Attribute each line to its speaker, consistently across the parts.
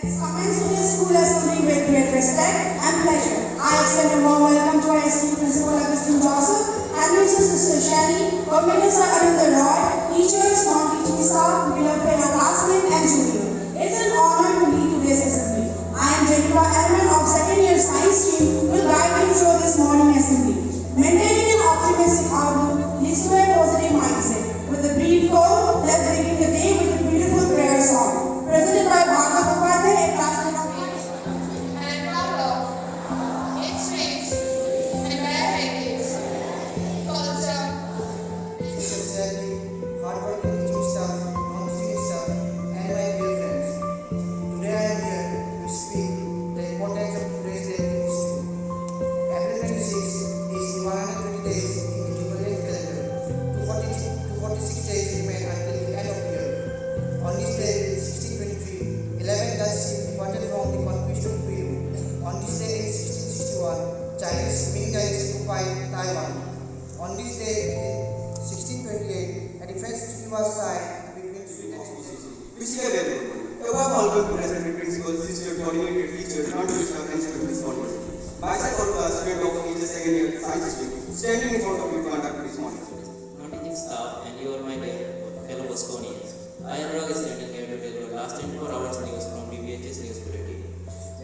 Speaker 1: Commence with the school assembly with great respect and pleasure. I extend a warm welcome to our esteemed principal Augustine Joseph and Mrs. Sister Shelley, Committee Sir Arvind Roy, teachers, non-teaching staff, beloved fellow classmates and junior. It's an honor to lead today's assembly. I am Jennifer Elman of second year science stream will guide you through this morning assembly. Maintaining an optimistic outlook leads to a positive mindset. With a brief call, let's begin the day with a beautiful prayer song presented by Bhargav Upadhyay, a classmate of mine.
Speaker 2: And proud of its rich and rare heritage, culture.
Speaker 3: Sincerely, hardworking teaching staff, non-teaching staff, and my dear friends. Today I am here to speak the importance of today's day in history. April 26 is the 120 days in the Jubilant calendar. 246 days remain until the end of the year. On this day, 1623, 11 Dutch ships departed from the conquest of Peru. On this day in 1661, Chinese Ming Dynasty occupied Taiwan. On this day in 1628, a defense treaty was signed between Sweden and
Speaker 4: Michigan, a warm welcome to respected principal, sister, coordinated teachers, non-traditional and student responders. Myself, a student of teacher second year science stream, standing in front of you to conduct this morning.
Speaker 5: Non-teaching staff and you are my dear fellow Bosconians. I am Rag standing here to tell you last 24 hours news from DBHS News Bulletin.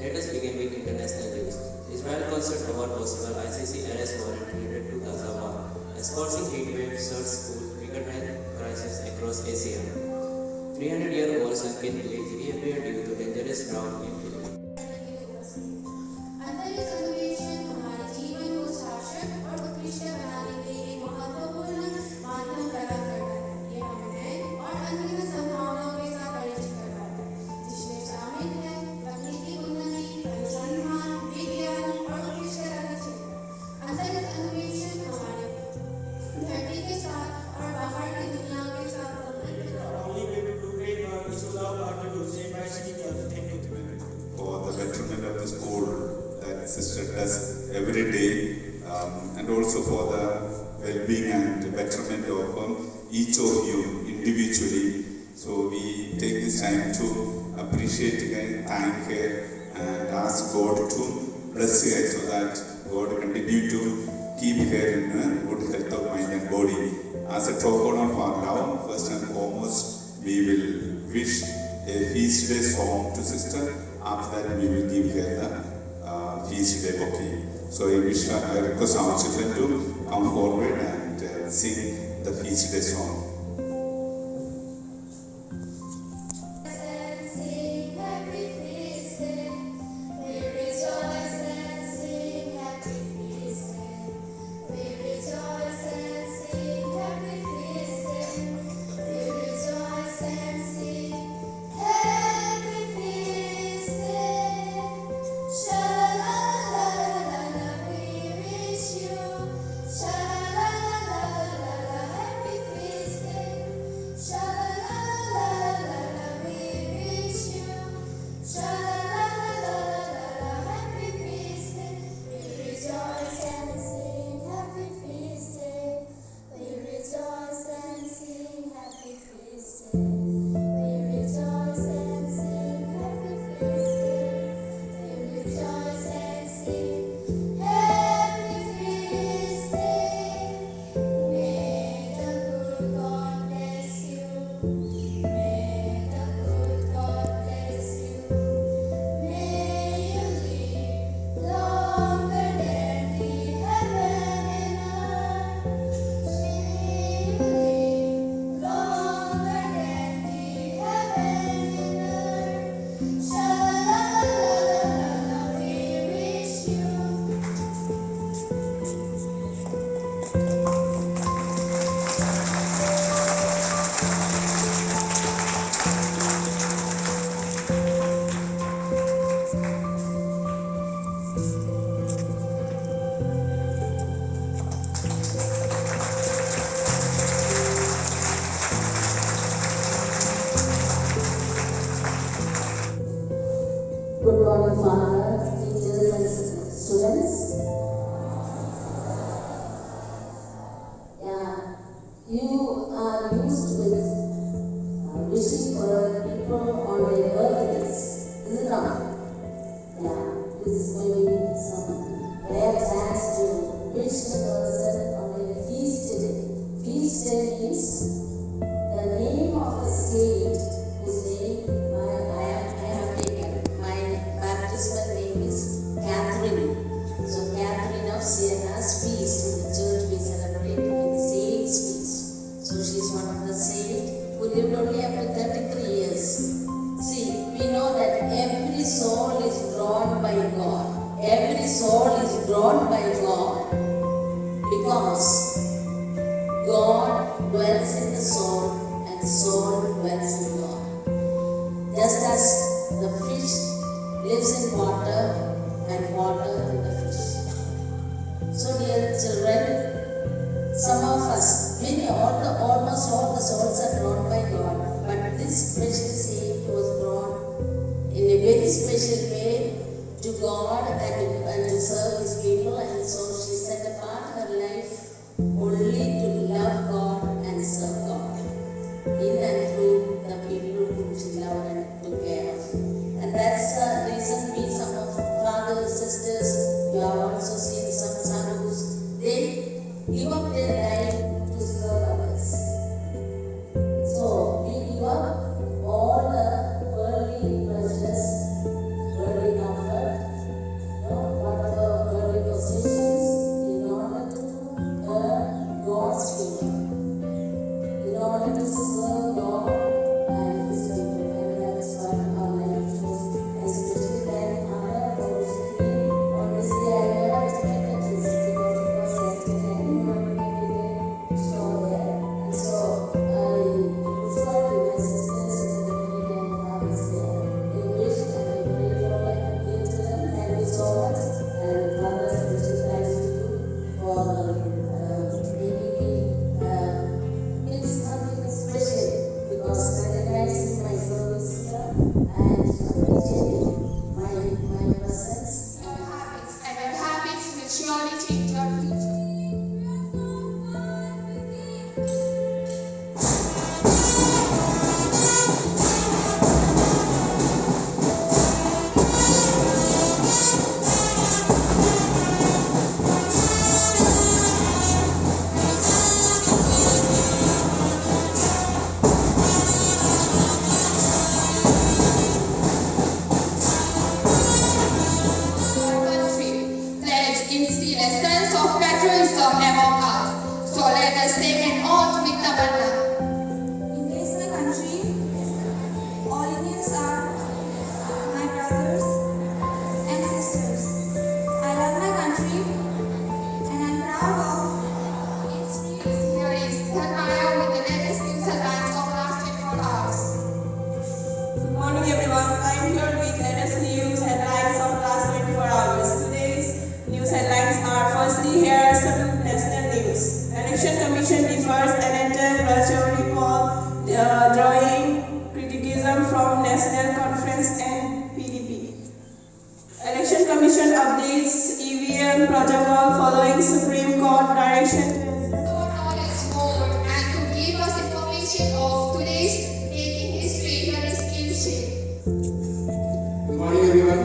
Speaker 5: Let us begin with international news. Israel concert award possible ICC arrest warrant related to Gaza war. A scorching heat wave surged school triggered health crisis across Asia. 300-year-old sunken village reappeared due to dangerous drought in Philippines.
Speaker 2: अंतर इस अन्वेषण हमारे जीवन को सार्थक और उत्कृष्ट बनाने के लिए एक महत्वपूर्ण माध्यम प्रदान करता है। ये हमें नए और अनगिनत संभावनाओं के साथ परिचित करवाता है, जिसमें शामिल है तकनीकी उन्नति, अनुसंधान, विज्ञान और उत्कृष्टता के क्षेत्र। अंतरिक्ष अन्वेषण हमारे धरती के साथ और बाहर की दुनिया के साथ
Speaker 6: only way to do great work is to love our to say by sitting here. Thank you.
Speaker 7: For the betterment of the school that sister does every day, and also for the well-being and betterment of each of you individually. So we take this time to appreciate her, thank her, and ask God to bless her so that God continue to keep her in good health of mind and body. As a token of our love, first and foremost, we will wish a feast day song to sister. After that, we will give her the feast day bouquet. So I request our children to come forward and sing the feast day song.
Speaker 2: Sing happy feast day. We rejoice and sing happy feast day. We rejoice and sing happy feast day. We rejoice and sing happy feast day. Sha-la-la-la-la-la, we wish you. Sha-la-la-la-la-la, happy feast
Speaker 8: soul is drawn by God. Every soul is drawn by God because God dwells in the soul and the soul dwells in God. Just as the fish lives in water and water in the fish. So dear children, some of us, almost all the souls are drawn by God, but this special saint was drawn in a very special way to God and to serve His people, and so she set apart her life only to love God and serve God in and through the people whom she loved and took care of. And that's the reason some of fathers, sisters, you have also seen some sadhus, they give up their life to serve others. So we give up all the worldly pleasures, worldly comfort, whatever worldly possessions, in order to earn God's favor, in order to serve God and His people. And that's what our life was. Especially then, on this day, I never expected this because it was yesterday and you were making a show there. And so I prefer to my sisters in the community and fathers there. We wish and we pray for like a dear to them. Thank you so much. And fathers, special thanks to you for making me it's something special because recognizing my service here and appreciating my presence.
Speaker 2: And your habits will surely change your future. Let's instill a sense of patriotism among us. So let us take an oath with the banner.
Speaker 1: In case my country, all Indians are my brothers and sisters. I love my country and I'm proud of its streets.
Speaker 2: Here is Dhanaya with the latest news headlines of last 24 hours.
Speaker 9: Good morning everyone, I am here with latest news headlines of last 24 hours. Today's news headlines are: firstly, here are some national news. Election Commission differs Anantan Rajouri poll, drawing criticism from National Conference and PDP. Election Commission updates EVM protocol following Supreme Court direction.
Speaker 2: For knowledge more and to give us information of today's making history, here is Skillshare.
Speaker 10: Good morning everyone,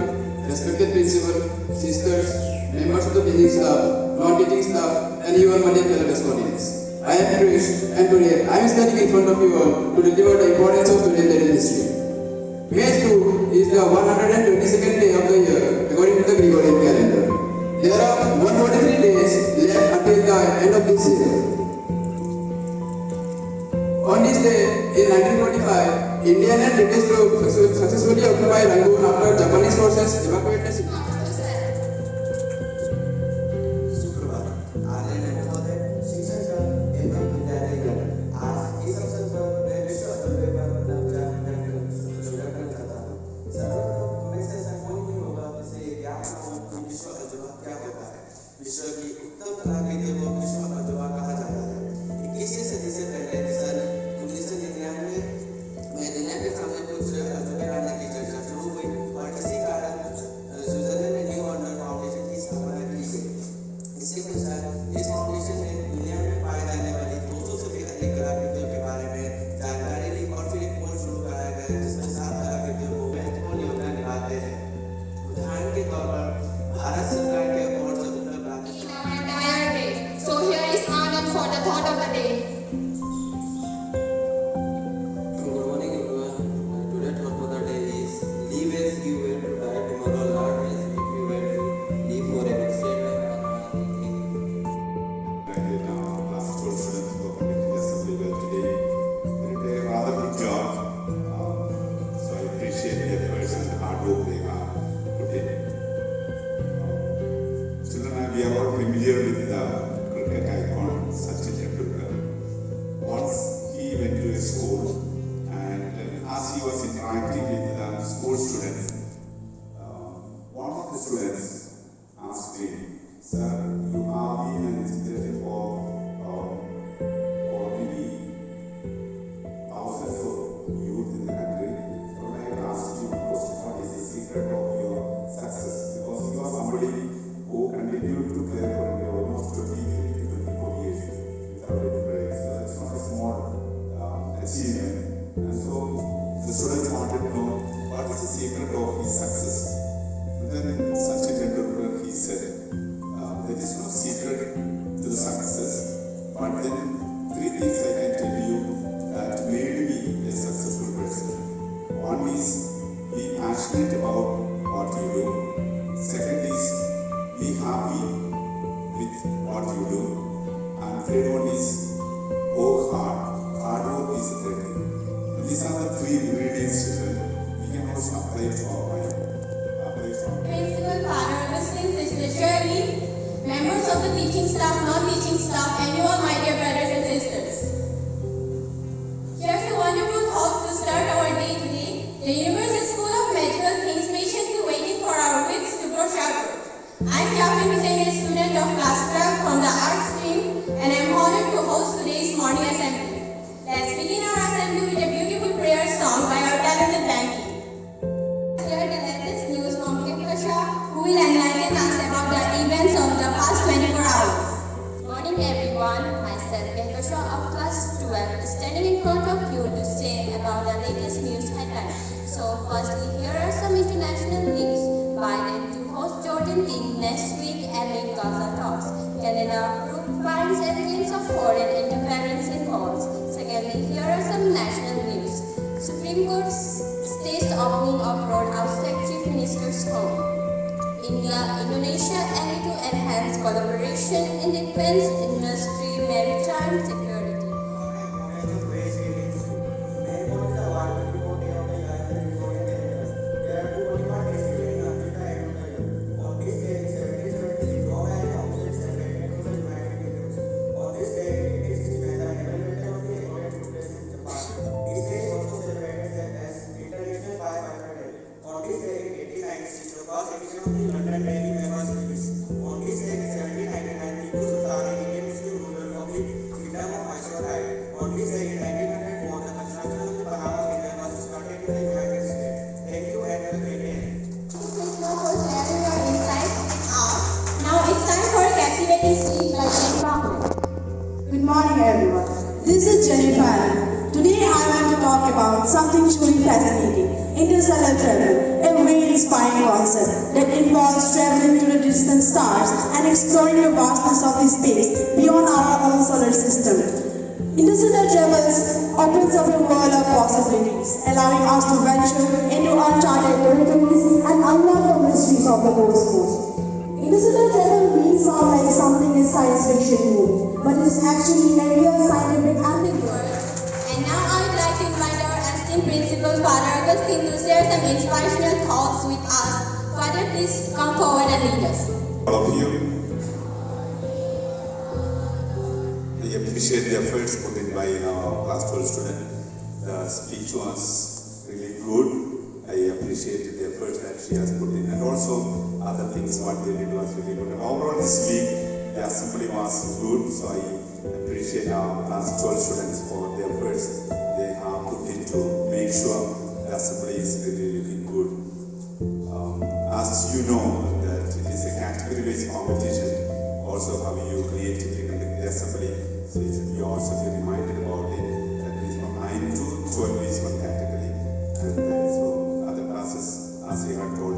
Speaker 10: respected principal, sisters, members of the teaching staff, non-teaching staff, and even my dear fellow custodians. I am Krish, and today I am standing in front of you all to deliver the importance of today's day in history. May 2 is the 122nd day of the year according to the Gregorian calendar. There are 143 days left until the end of this year. On this day, in 1945, Indian and British troops successfully occupied Rangoon after Japanese forces evacuated the city.
Speaker 4: विश्व की उत्तम कलाकृतियों को विश्व अजवा कहा जाता है। 21वीं सदी से पहले सन 1999 में दुनिया के सामने कुछ अजूबे लाने की चर्चा शुरू हुई और इसी कारण स्विट्जरलैंड में न्यू वंडर फाउंडेशन की स्थापना की गई। इसके पश्चात इस फाउंडेशन ने दुनिया में पाई जाने वाली 200 से भी अधिक कलाकृतियों के बारे में जानकारी ली और फिर एक पोल शुरू कराया गया जिसमें 7 कलाकृतियों को महत्वपूर्ण योगदान निभाते हैं। उदाहरण के तौर पर भारत सरकार के अवार्ड से उत्तर प्राप्त
Speaker 2: Entire day. So here is Anand for the thought of the day.
Speaker 5: Good morning everyone. Today's thought for the day is: live as you were to die tomorrow, learn as if you were to live forever. Said by
Speaker 7: Last conference of the Assembly today. They did a rather good job. So I appreciate the efforts and the hard work they have. put in. Children, we are all familiar with the cricket icon Sachin Tendulkar. Once he went to a school, and as he was interacting with the school students, one of the students asked him, "Sir, you have been an inspiration for maybe thousands of youth in the country. So I would like to ask you a question. What is the secret of your success? Because you are somebody who continued to play for India almost 20 to 24 years without any break. So that's not a small achievement. And so the students wanted to know what is the secret of his success. And then Sachin Tendulkar, he said, there is no secret to the success, but then 3 things I can tell you that made me a successful person. One is be passionate about what you do. Second is be happy with what you do. And third one is work hard. Hard work is the third thing. And these are the 3 ingredients we can also apply to our life.
Speaker 2: Principal, Father Augustine, Sister Shirley, members of the teaching staff, non-teaching staff, and you all my dear brothers and sisters. Here's a wonderful thought to start our day today. The Universal School of Medical Things patiently waiting for our wits to grow sharper. I'm Jafin Hussain, a student of class 12 from the art stream, and I'm honored to host today's morning assembly. Let's begin our assembly with a beautiful prayer song by our talented band team. Here the latest news from Kekasha, who will enlighten us about the events of the past 24 hours.
Speaker 11: Morning everyone, myself Kekasha of class 12 is standing in front of you to say about the latest news headlines. So firstly, here are some international news. Biden to host Jordan team next week amid Gaza talks. Canada finds evidence of foreign interference in polls. Secondly, here are some national news. Supreme Court stays opening of road outside Chief Minister's home. Indonesia agree to enhance collaboration in defense industry, maritime security.
Speaker 1: Good morning everyone. This is Jennifer. Today I want to talk about something truly fascinating, interstellar travel, a very inspiring concept that involves traveling to the distant stars and exploring the vastness of the space beyond our own solar system. Interstellar travels opens up a world of possibilities, allowing us to venture into uncharted territories and unlock the mysteries of the cosmos. Interstellar travel may sound like something in science fiction movie, but it is actually a real scientific and
Speaker 2: And now I would like to invite our esteemed principal, Father Augustine, to share some inspirational thoughts with us. Father, please come forward and lead us.
Speaker 7: All of you, I appreciate the efforts put in by our class 12 student. The speech was really good. I appreciate the effort that she has put in, and also other things what they did was really good. And overall this week, the assembly was good, so I appreciate our class 12 students for the efforts they have put in to make sure the assembly is really looking good. As you know, that it is a category-based competition, also how you creatively conduct the assembly, so you should be also be reminded about it, that is from 9 to 12 is one category, and so other classes, as we have told